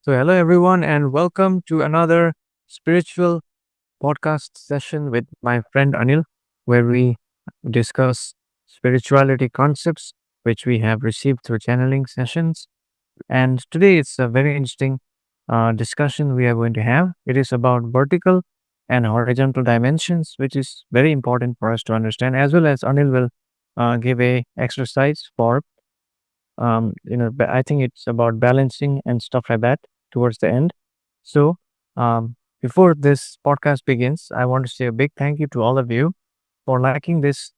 Hello everyone, and welcome to another spiritual podcast session with my friend Anil, where we discuss spirituality concepts which we have received through channeling sessions. And today it's a very interesting discussion we are going to have. It is about vertical and horizontal dimensions, which is very important for us to understand, as well as Anil will give a exercise for I think it's about balancing and stuff like that towards the end. So, before this podcast begins, I want to say a big thank you to all of you for liking this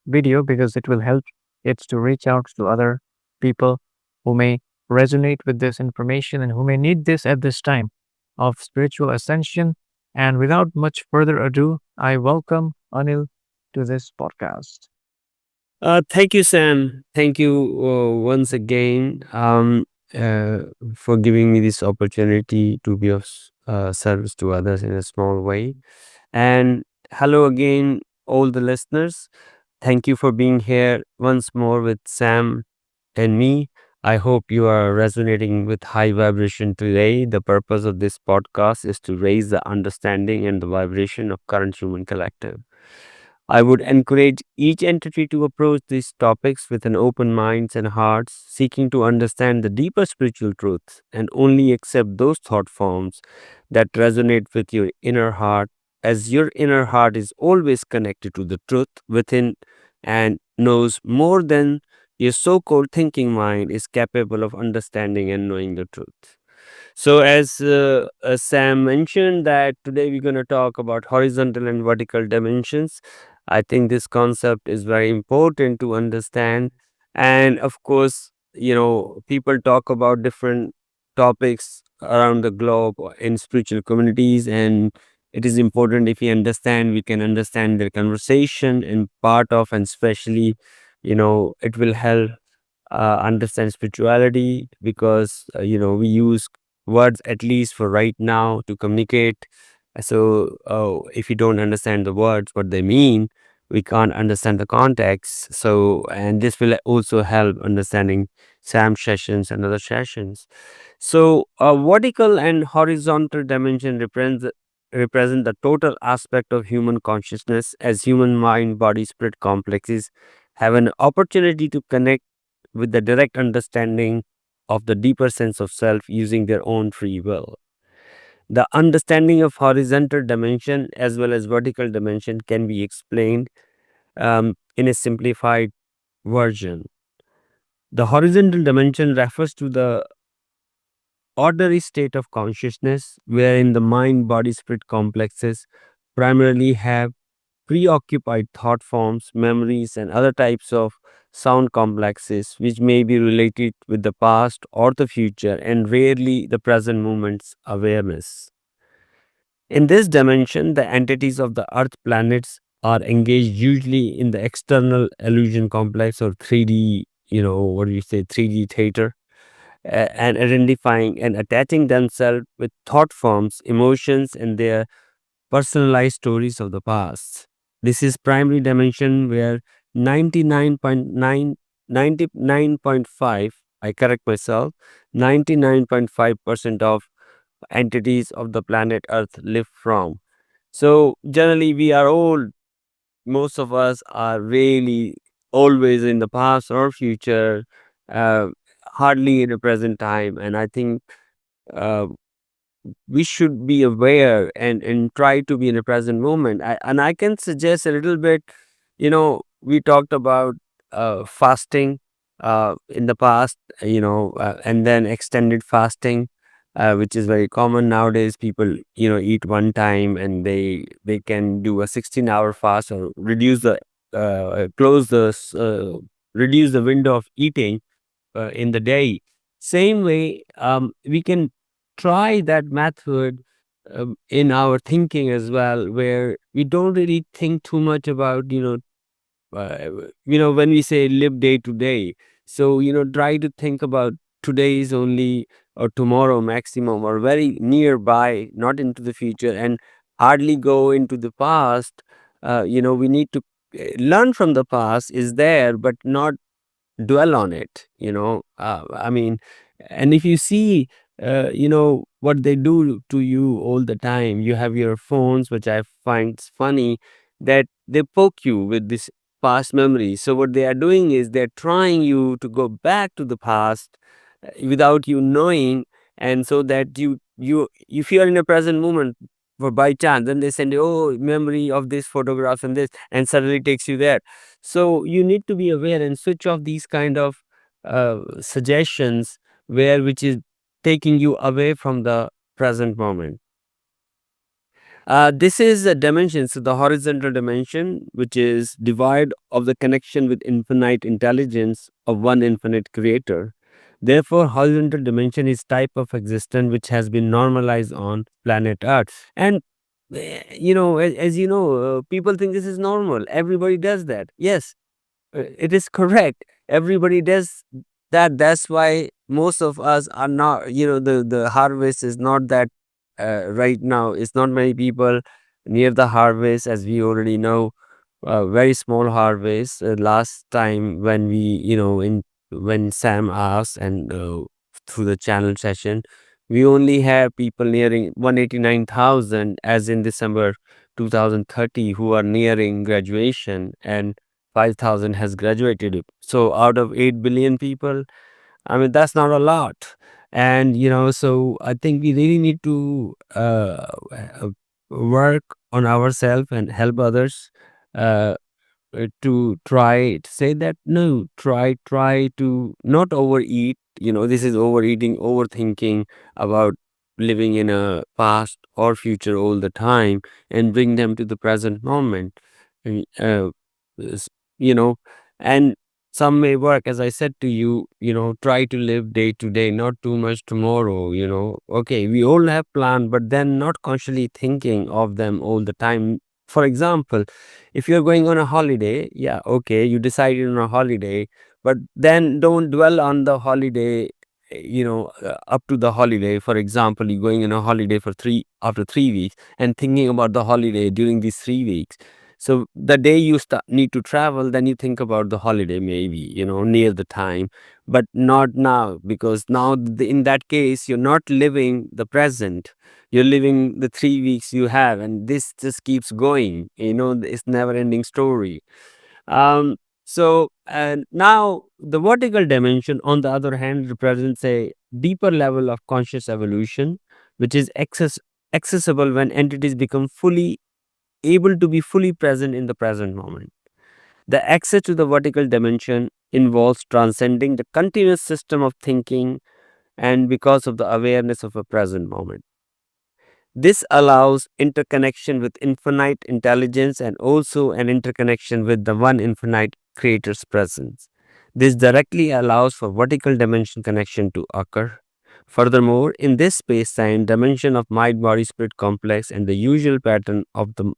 video because it will help it to reach out to other people who may resonate with this information and who may need this at this time of spiritual ascension. And without much further ado, I welcome Anil to this podcast. Thank you, Sam. Thank you once again uh, for giving me this opportunity to be of service to others in a small way. And hello again, all the listeners. Thank you for being here once more with Sam and me. I hope you are resonating with high vibration today. The purpose of this podcast is to raise the understanding and the vibration of current human collective. I would encourage each entity to approach these topics with an open minds and hearts, seeking to understand the deeper spiritual truths and only accept those thought forms that resonate with your inner heart, as your inner heart is always connected to the truth within and knows more than your so called thinking mind is capable of understanding and knowing the truth. So, as Sam mentioned, that today we're going to talk about horizontal and vertical dimensions. I think this concept is very important to understand. And of course, people talk about different topics around the globe in spiritual communities, and it is important if we understand, we can understand their conversation and part of, and especially, it will help understand spirituality because we use words at least for right now to communicate. So if you don't understand the words what they mean, we can't understand the context. So, and this will also help understanding sam sessions and other sessions. So vertical and horizontal dimension represent the total aspect of human consciousness, as human mind body spirit complexes have an opportunity to connect with the direct understanding of the deeper sense of self using their own free will. The understanding of horizontal dimension as well as vertical dimension can be explained in a simplified version. The horizontal dimension refers to the ordinary state of consciousness wherein the mind body spirit complexes primarily have preoccupied thought forms, memories, and other types of sound complexes which may be related with the past or the future and rarely the present moment's awareness. In this dimension, the entities of the Earth planets are engaged usually in the external illusion complex or 3D, what do you say, 3D theater, and identifying and attaching themselves with thought forms, emotions, and their personalized stories of the past. This is primary dimension where 99.9, 99.5, I correct myself, 99.5% of entities of the planet Earth live from. So generally we are all, most of us are really always in the past or future, uh, hardly in the present time. And I think uh, we should be aware and try to be in the present moment. And I can suggest a little bit, we talked about fasting in the past, and then extended fasting, which is very common nowadays. People, eat one time and they can do a 16-hour fast or reduce the close the reduce the window of eating in the day. Same way, we can try that method in our thinking as well, where we don't really think too much about, when we say live day to day. So, try to think about today's only or tomorrow maximum or very nearby, not into the future and hardly go into the past. We need to learn from the past is there, but not dwell on it. I mean, and if you see what they do to you all the time. You have your phones, which I find funny, that they poke you with this past memory. So what they are doing is they're trying you to go back to the past without you knowing, and so that you if you are in a present moment for by chance, then they send you, oh, memory of this photograph and this, and suddenly takes you there. So you need to be aware and switch off these kind of suggestions where which is taking you away from the present moment. This is a dimension, so the horizontal dimension, which is divide of the connection with infinite intelligence of one infinite creator. Therefore, horizontal dimension is type of existence which has been normalized on planet Earth. And as you know, people think this is normal. Everybody does that. Yes, it is correct. Everybody does that. That's why most of us are not, the harvest is not that right now. It's not many people near the harvest, as we already know. Very small harvest. Last time when we, when Sam asked and through the channel session, we only have people nearing 189,000 as in December 2030 who are nearing graduation, and 5,000 has graduated. So out of 8 billion people, I mean, that's not a lot. And, so I think we really need to work on ourselves and help others uh, to try to say that no, try to not overeat. This is overeating, overthinking about living in a past or future all the time, and bring them to the present moment. And, s- you know and some may work, as I said to you, try to live day to day, not too much tomorrow. Okay, we all have plan, but then not consciously thinking of them all the time. For example, if you're going on a holiday, yeah, okay, you decided on a holiday, but then don't dwell on the holiday, up to the holiday. For example, you're going on a holiday for after 3 weeks and thinking about the holiday during these 3 weeks. So the day you need to travel, then you think about the holiday, maybe, near the time, but not now, because now in that case, you're not living the present. You're living the 3 weeks you have, and this just keeps going. It's never ending story. So, and now the vertical dimension, on the other hand, represents a deeper level of conscious evolution, which is accessible when entities become fully able to be fully present in the present moment. The access to the vertical dimension involves transcending the continuous system of thinking, and because of the awareness of a present moment. This allows interconnection with infinite intelligence and also an interconnection with the one infinite creator's presence. This directly allows for vertical dimension connection to occur. Furthermore, in this space-time dimension of mind-body spirit complex and the usual pattern of the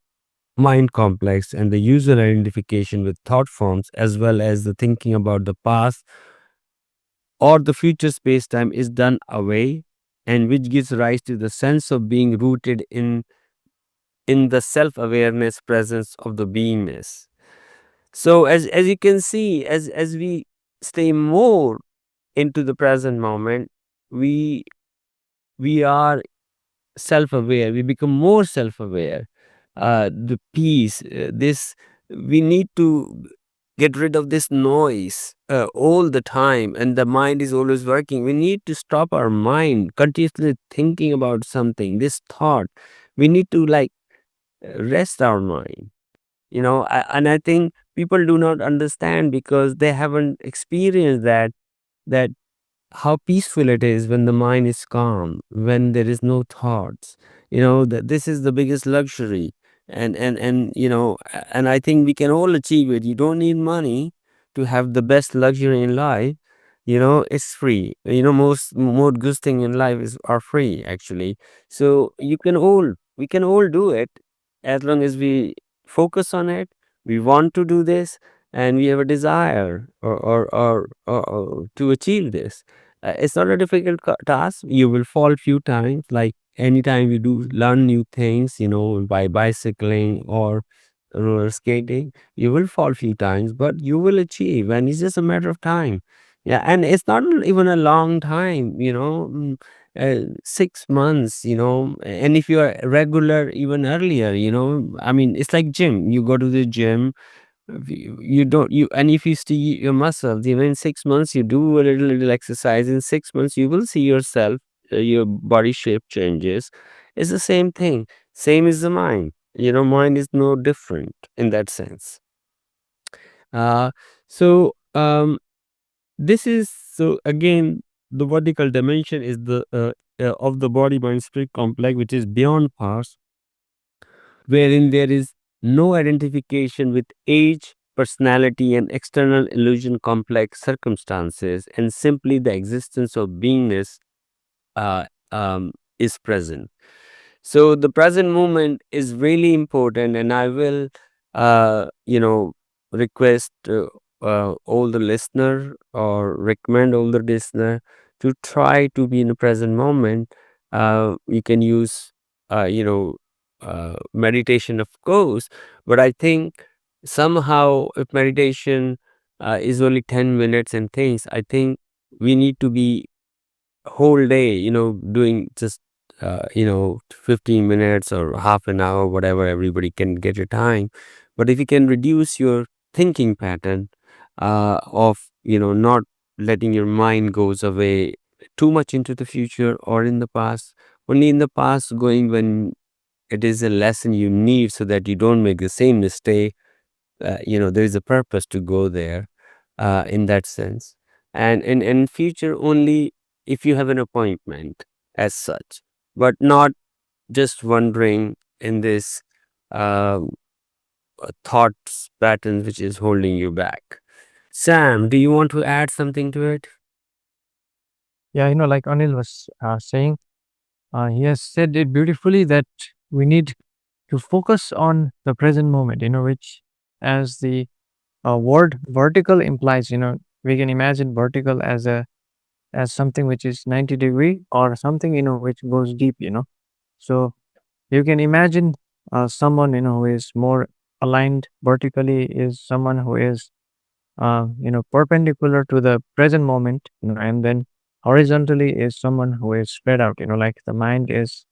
mind complex and the user identification with thought forms, as well as the thinking about the past or the future space-time, is done away, and which gives rise to the sense of being rooted in the self-awareness presence of the beingness. So as you can see, as we stay more into the present moment, we we are self-aware, we become more self-aware. The peace, this, we need to get rid of this noise all the time, and the mind is always working. We need to stop our mind continuously thinking about something, this thought. We need to like rest our mind. And I think people do not understand because they haven't experienced that how peaceful it is when the mind is calm, when there is no thoughts. That this is the biggest luxury. And I think we can all achieve it. You don't need money to have the best luxury in life. It's free. Most more good thing in life are free, actually. So we can all do it, as long as we focus on it. We want to do this, and we have a desire or to achieve this. It's not a difficult task. You will fall few times, like anytime you do learn new things, by bicycling or roller skating, you will fall few times, but you will achieve, and it's just a matter of time. Yeah, and it's not even a long time. 6 months, and if you are regular even earlier, I mean, it's like gym. You go to the gym, you don't you and if you see your muscles, even in 6 months, you do a little exercise. In 6 months, you will see yourself, your body shape changes. It's the same thing. Same is the mind. Mind is no different in that sense. Uh, so this is so again, the vertical dimension is the of the body mind spirit complex, which is beyond past, wherein there is no identification with age, personality, and external illusion, complex circumstances, and simply the existence of beingness uh, is present. So the present moment is really important, and I will, request all the listener, or recommend all the listener, to try to be in the present moment. You can use, meditation, of course, but I think somehow, if meditation is only 10 minutes and things, I think we need to be whole day, doing just 15 minutes or half an hour, whatever everybody can get a time. But if you can reduce your thinking pattern, of not letting your mind goes away too much into the future or in the past, only in the past going when it is a lesson you need, so that you don't make the same mistake. There is a purpose to go there, in that sense. And in future, only if you have an appointment as such, but not just wondering in this uh, thoughts patterns which is holding you back. Sam, do you want to add something to it? Yeah, like Anil was saying, he has said it beautifully that we need to focus on the present moment, which, as the word vertical implies, we can imagine vertical as something which is 90-degree, or something, which goes deep, So you can imagine someone, who is more aligned vertically is someone who is, perpendicular to the present moment, and then horizontally is someone who is spread out, like the mind is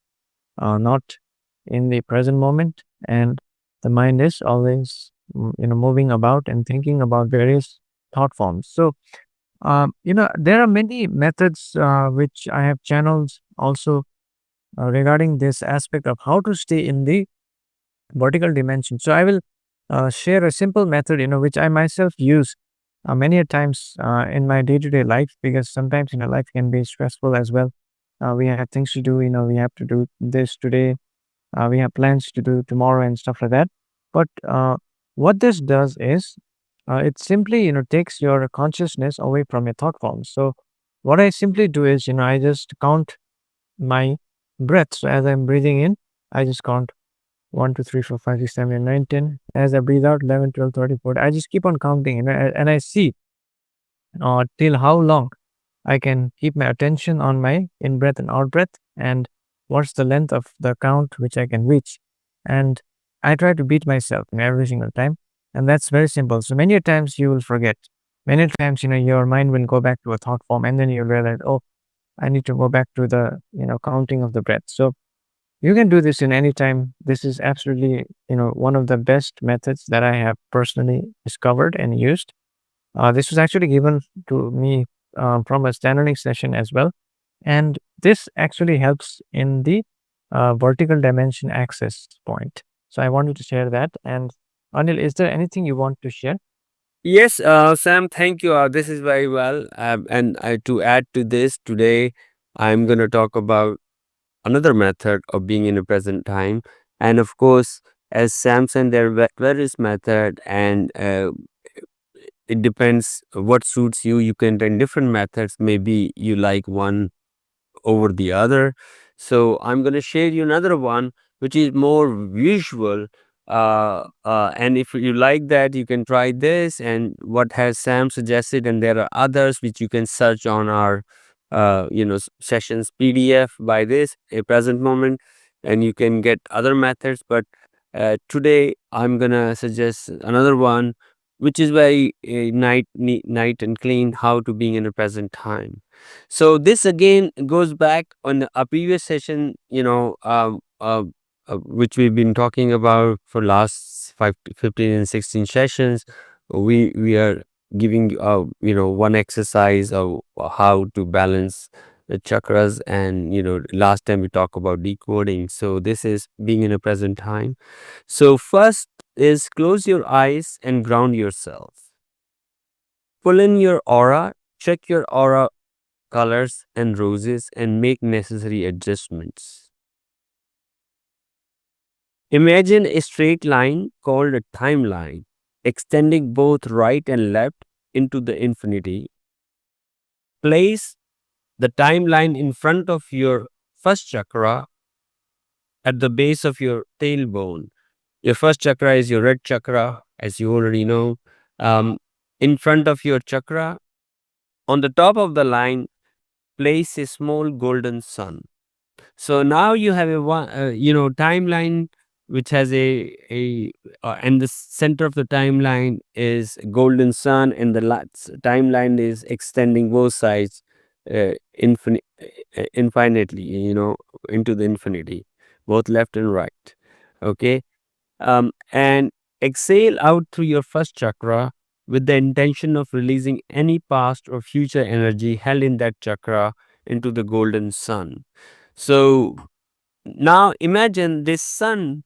not in the present moment, and the mind is always, moving about and thinking about various thought forms. So, there are many methods which I have channeled also regarding this aspect of how to stay in the vertical dimension. So I will share a simple method, which I myself use many a times in my day-to-day life, because sometimes, life can be stressful as well. We have things to do, we have to do this today. We have plans to do tomorrow and stuff like that. But what this does is, it simply, takes your consciousness away from your thought forms. So what I simply do is, I just count my breath. So as I'm breathing in, I just count 1, 2, 3, 4, 5, 6, 7, 8, 9, 10. As I breathe out, 11, 12, 13, 14. I just keep on counting, and I see till how long I can keep my attention on my in breath and out breath, and what's the length of the count which I can reach. And I try to beat myself, every single time. And that's very simple. So many a times you will forget. Many times, your mind will go back to a thought form, and then you realize, oh, I need to go back to the, counting of the breath. So you can do this in any time. This is absolutely, one of the best methods that I have personally discovered and used. This was actually given to me from a standarding session as well. And this actually helps in the vertical dimension access point. So I wanted to share that. And Anil, is there anything you want to share? Yes, Sam, thank you. This is very well. And to add to this, today I'm going to talk about another method of being in the present time. And of course, as Sam said, there are various method, and it depends what suits you. You can try different methods. Maybe you like one over the other. So I'm going to share you another one which is more visual. And if you like that, you can try this and what has Sam suggested. And there are others which you can search on our, sessions PDF by this a present moment, and you can get other methods. But today I'm going to suggest another one which is very night and clean, how to being in the present time. So this again goes back on a previous session, which we've been talking about for last 15 and 16 sessions. We are giving one exercise of how to balance the chakras, and last time we talked about decoding. So this is being in a present time. So first is close your eyes and ground yourself. Pull in your aura, check your aura colors and roses, and make necessary adjustments. Imagine a straight line called a timeline, extending both right and left into the infinity. Place the timeline in front of your first chakra at the base of your tailbone. Your first chakra is your red chakra, as you already know. Um, in front of your chakra, on the top of the line, place a small golden sun. So now you have a timeline which has and the center of the timeline is golden sun, and the timeline is extending both sides infinitely, into the infinity, both left and right. Okay. And exhale out through your first chakra with the intention of releasing any past or future energy held in that chakra into the golden sun. So now imagine this sun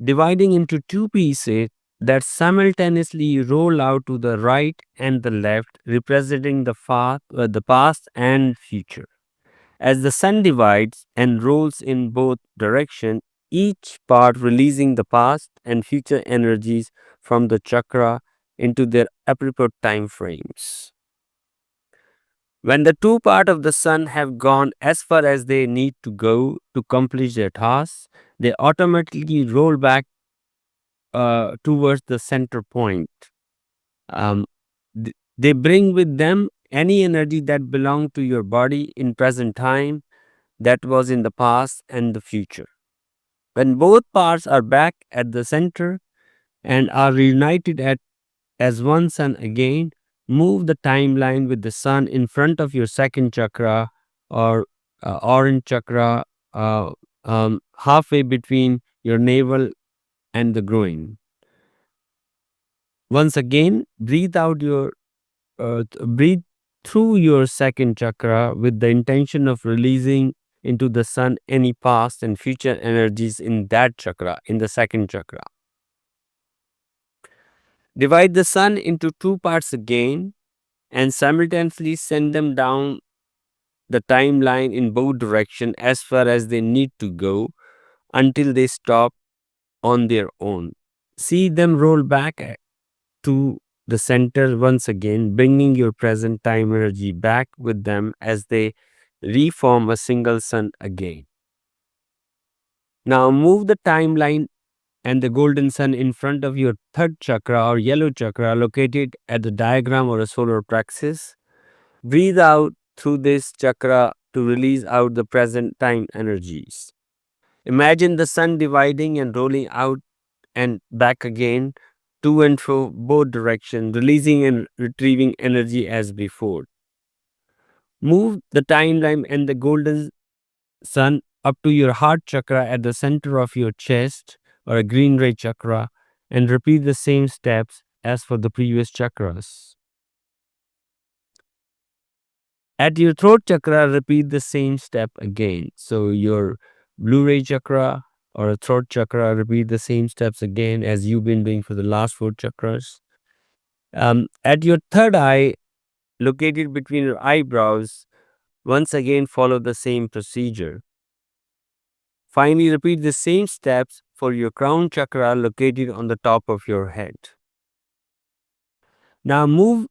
dividing into two pieces that simultaneously roll out to the right and the left, representing the past and future. As the sun divides and rolls in both directions, each part releasing the past and future energies from the chakra into their appropriate time frames. When the two parts of the sun have gone as far as they need to go to accomplish their tasks, they automatically roll back towards the center point. Um, they bring with them any energy that belonged to your body in present time, that was in the past and the future. When both parts are back at the center and are reunited as one sun again, move the timeline with the sun in front of your second chakra, or orange chakra, halfway between your navel and the groin. Once again, breathe through your second chakra with the intention of releasing into the sun any past and future energies in that chakra, in the second chakra. Divide the sun into two parts again and simultaneously send them down the timeline in both directions as far as they need to go until they stop on their own. See them roll back to the center once again, bringing your present time energy back with them as they reform a single sun again. Now move the timeline and the golden sun in front of your third chakra or yellow chakra located at the diagram or a solar plexus. Breathe out through this chakra to release out the present time energies. Imagine the sun dividing and rolling out and back again, to and fro both directions, releasing and retrieving energy as before. Move the timeline and the golden sun up to your heart chakra at the center of your chest, or a green ray chakra, and repeat the same steps as for the previous chakras. At your throat chakra, repeat the same step again. So your blue ray chakra or a throat chakra, repeat the same steps again as you've been doing for the last four chakras. At your third eye, located between your eyebrows, once again follow the same procedure. Finally, repeat the same steps for your crown chakra located on the top of your head. Now move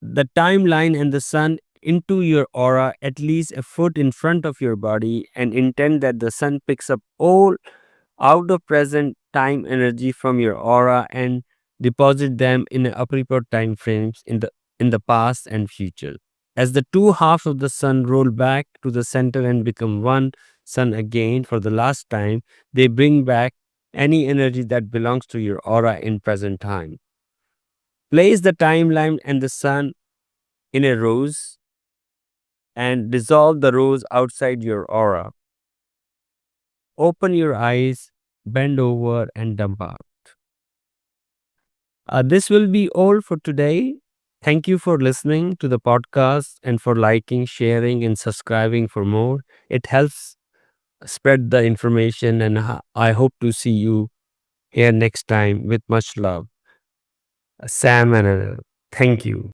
the timeline and the sun into your aura at least a foot in front of your body, and intend that the sun picks up all out of present time energy from your aura and deposit them in appropriate time frames in the past and future. As the two halves of the sun roll back to the center and become one sun again for the last time, they bring back any energy that belongs to your aura in present time. Place the timeline and the sun in a rose and dissolve the rose outside your aura. Open your eyes, bend over, and dump out. This will be all for today. Thank you for listening to the podcast and for liking, sharing, and subscribing for more. It helps spread the information, and I hope to see you here next time with much love. Sam and Anil. Thank you.